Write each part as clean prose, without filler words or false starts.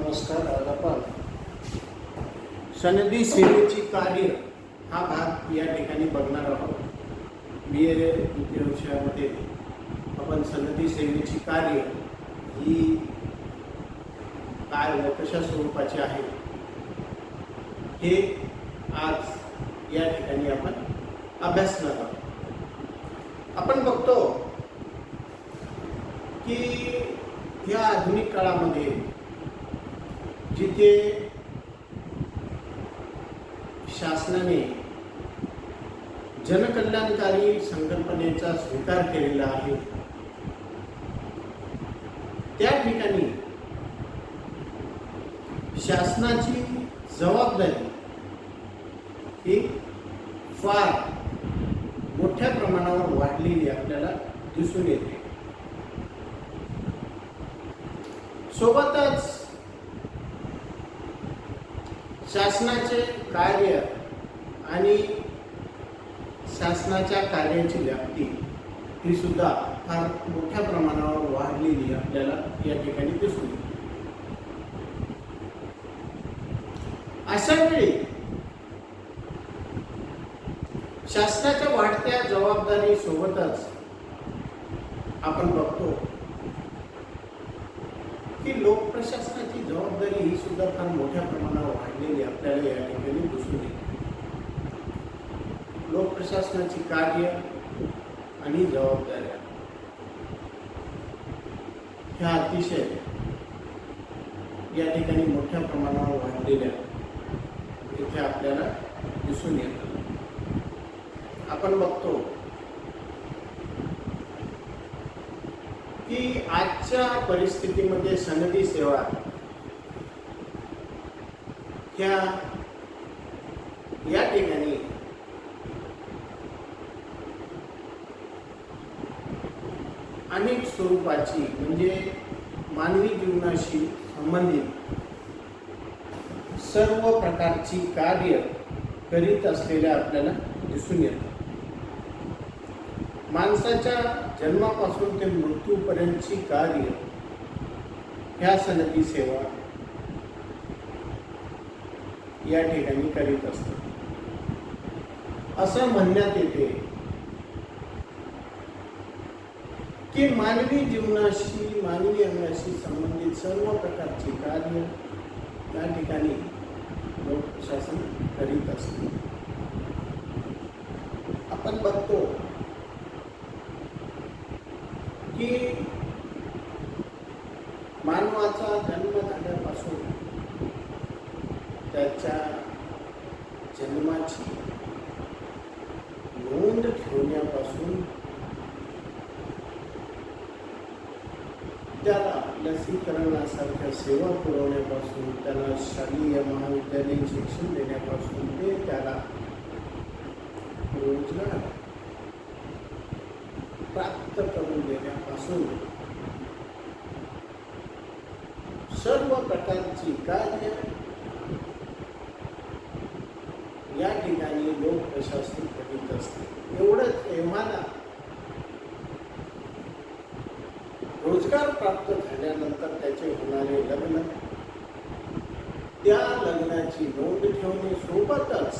नमस्कार. आज आपण सनदी सेवेची कार्य हा भाग या ठिकाणी बघणार आहोत. BA द्वितीय विषयामध्ये आपण सनदी सेवेची कार्य ही काय व कशा स्वरूपाची आहे हे आज या ठिकाणी आपण अभ्यासणार आहोत. आपण बघतो की या आधुनिक काळामध्ये जिथे शासनाने जनकल्याणकारी संकल्पनेचा स्वीकार केलेला आहे, त्या ठिकाणी शासनाची जबाबदारी ही फार मोठ्या प्रमाणावर वाढलेली आपल्याला दिसून येते. सोबतच शासनाचे कार्य आणि शासनाच्या कार्याची व्याप्ती ही सुद्धा फार मोठ्या प्रमाणावर वाढलेली आपल्याला या ठिकाणी दिसून येते. अशा वेळी शासनाच्या वाढत्या जबाबदारी सोबतच आपण बघतो की लोकप्रशासनाची जबाबदारी ही सुद्धा फार मोठ्या प्रमाणावर वाढलेली आपल्याला या ठिकाणी दिसून येते. लोकप्रशासनाची कार्य आणि जबाबदाऱ्या ह्या अतिशय या ठिकाणी मोठ्या प्रमाणावर वाढलेल्या इथे आपल्याला दिसून येतात. आपण बघतो की आजच्या परिस्थितीमध्ये सनदी सेवा ह्या या ठिकाणी अनेक स्वरूपाची म्हणजे मानवी जीवनाशी संबंधित सर्व प्रकारची कार्य करीत असलेल्या आपल्याला दिसून येतात. माणसाच्या जन्मापासून ते मृत्यूपर्यंतची कार्य ह्या सनदी सेवा या ठिकाणी करीत असतात. असं म्हणण्यात येते की मानवी जीवनाशी मानवी अंगाशी संबंधित सर्व प्रकारची कार्य या ठिकाणी लोकशासन करीत असते. आपण बघतो की मानवाचा जन्म झाल्यापासून त्याच्या जन्माची नोंद ठेवण्यापासून त्याला लसीकरणासारख्या सेवा पुरवण्यापासून, त्याला शालेय महाविद्यालयीन शिक्षण देण्यापासून ते त्याला रोजगार प्राप्त करून देण्यापासून सर्व प्रकारची कार्य या ठिकाणी लोक प्रशासन करीत असते. एवढंच एव्हाना रोजगार प्राप्त झाल्यानंतर त्याचे होणारे लग्न, त्या लग्नाची नोंद ठेवणे सोबतच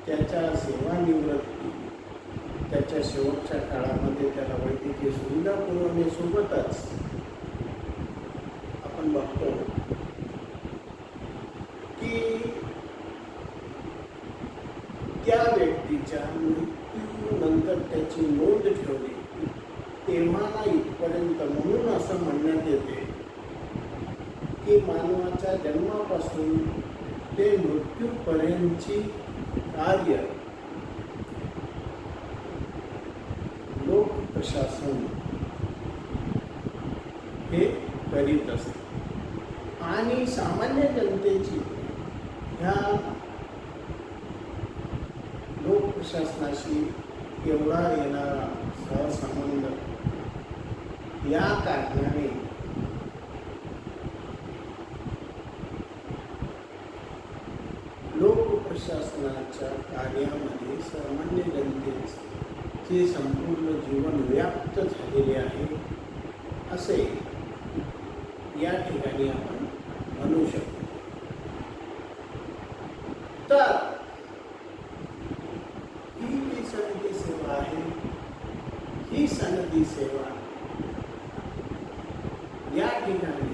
त्याच्या सेवानिवृत्ती, त्याच्या शेवटच्या काळामध्ये त्याला वैद्यकीय सुविधा पुरवणे सोबतच आपण बघतो की त्या व्यक्तीच्या मृत्यूनंतर त्याची नोंद ठेवणे तेव्हा इथपर्यंत. म्हणून असं म्हणण्यात येते की मानवाच्या जन्मापासून ते मृत्यूपर्यंतची कार्य लोक प्रशासन हे करीत असते. आणि सामान्य जनतेची ह्या लोक प्रशासनाशी एवढा येणारा सहसंबंध या कारणाने लोकप्रशासनाच्या कार्यामध्ये सामान्य जनतेचे संपूर्ण जीवन व्याप्त झालेले आहे असे या ठिकाणी आपण म्हणू शकतो. तर ही जी सनदी सेवा आहे, ही सनदी सेवा या ठिकाणी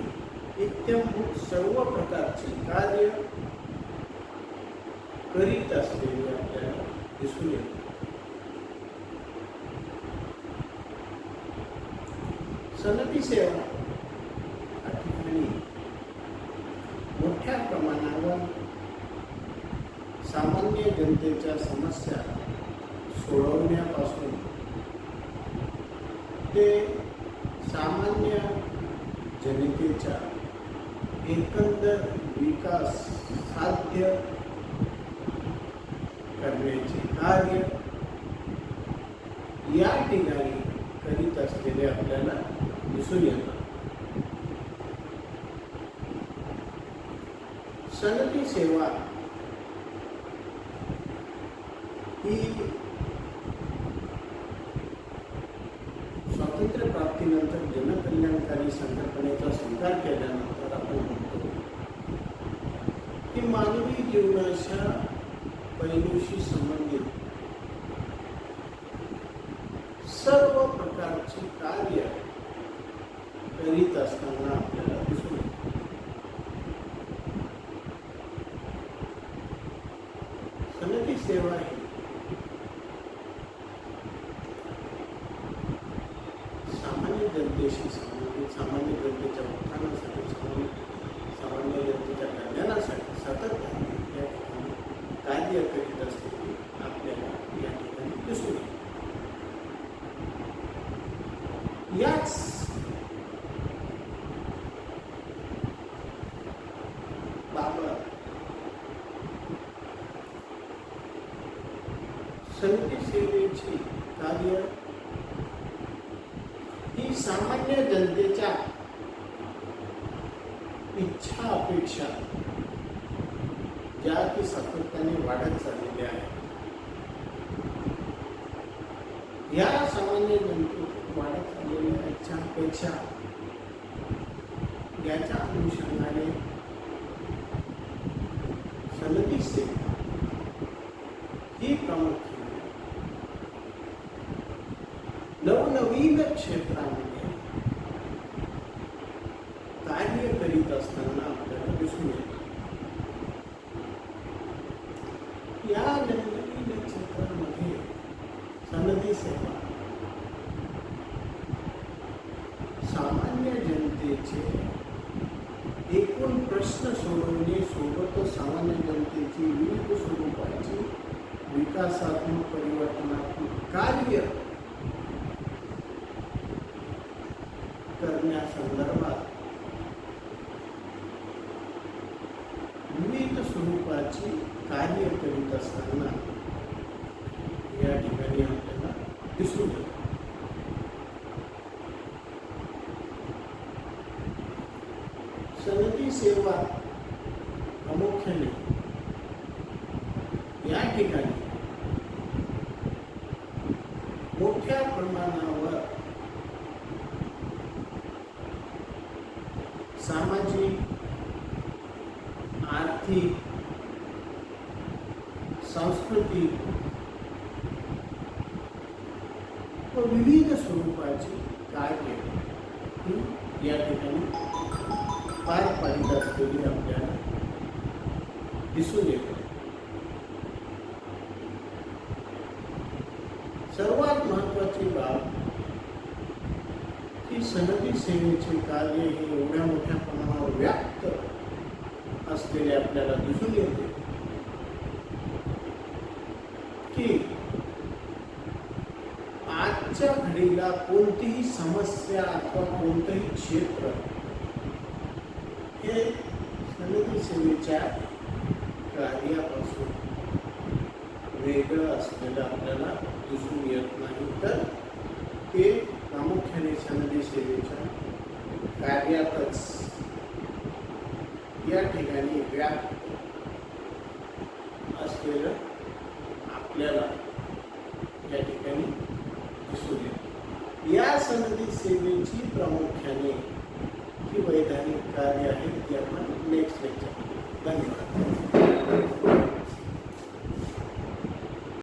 इत्थंभूत सर्व प्रकारची कार्य करीत असलेली आपल्याला दिसून येते. सनदी सेवा या ठिकाणी मोठ्या प्रमाणावर सामान्य जनतेच्या समस्या सोडवण्यापासून ते सामान्य जनतेचा एकंदर विकास साध्य करण्याचे कार्य या ठिकाणी करीत असलेले आपल्याला दिसून येतात. सनदी सेवा ही स्वातंत्र्य प्राप्तीनंतर जनकल्याणकारी संकल्पनेचा स्वीकार केल्यानंतर आपण म्हणतो की मानवी जीवनाच्या पैलूशी संबंधित सर्व प्रकारची कार्य करीत असताना आपल्याला दिसून येते. सनदी सेवा ही सामान्य जनतेशी संबंधित, सामान्य जनतेच्या उत्थानासाठी, सामान्य जनतेच्या कल्याणासाठी सातत्याने या ठिकाणी कार्य करीत असलेली आपल्याला या ठिकाणी दिसून येते. याच बाबत सनदी सेवेची कार्य ही सामान्य जनतेच्या इच्छा अपेक्षा ज्या की सातत्याने वाढत चाललेल्या आहेत, या सामान्य जनतेत वाढत चाललेल्या इच्छा अपेक्षा याच्या अनुषंगाने सनदी सेवा ही प्रामुख्याने नवनवीन क्षेत्रामध्ये कार्य करीत असताना आपल्याला दिसून येतं. या नवनवीन क्षेत्रामध्ये सनदी सेवा सामान्य जनतेचे एकूण प्रश्न सोडवणे सोबतच सामान्य जनतेची विविध स्वरूपाची विकासात्मक परिवर्तनात्मक कार्य करण्यासंदर्भात विविध स्वरूपाची कार्य करीत असताना या ठिकाणी आपल्याला दिसून येतं. सनदी सेवा प्रामुख्याने या ठिकाणी मोठ्या प्रमाणावर सामाजिक, आर्थिक, सांस्कृतिक व विविध स्वरूपाची कार्य ही या ठिकाणी पार पाडित असलेली आपल्याला दिसून येते. सर्वात महत्त्वाची बाब की सनदी सेवेचे कार्य हे एवढ्या मोठ्या प्रमाणावर व्याप्त असलेले आपल्याला दिसून येते की आजच्या घडीला कोणतीही समस्या अथवा कोणतंही क्षेत्र हे सनदी सेवेच्या कार्यापासून वेगळं असलेलं आपल्याला दिसून येत नाही, तर ते प्रामुख्याने सनदी सेवेच्या कार्यातच या ठिकाणी व्याप्त असलेलं आपल्याला या ठिकाणी दिसून येतं. या सनदी सेवेची प्रामुख्याने ही वैधानिक कार्य आहेत ती आपण नेक्स्ट लेक्चरमध्ये धन्यवाद.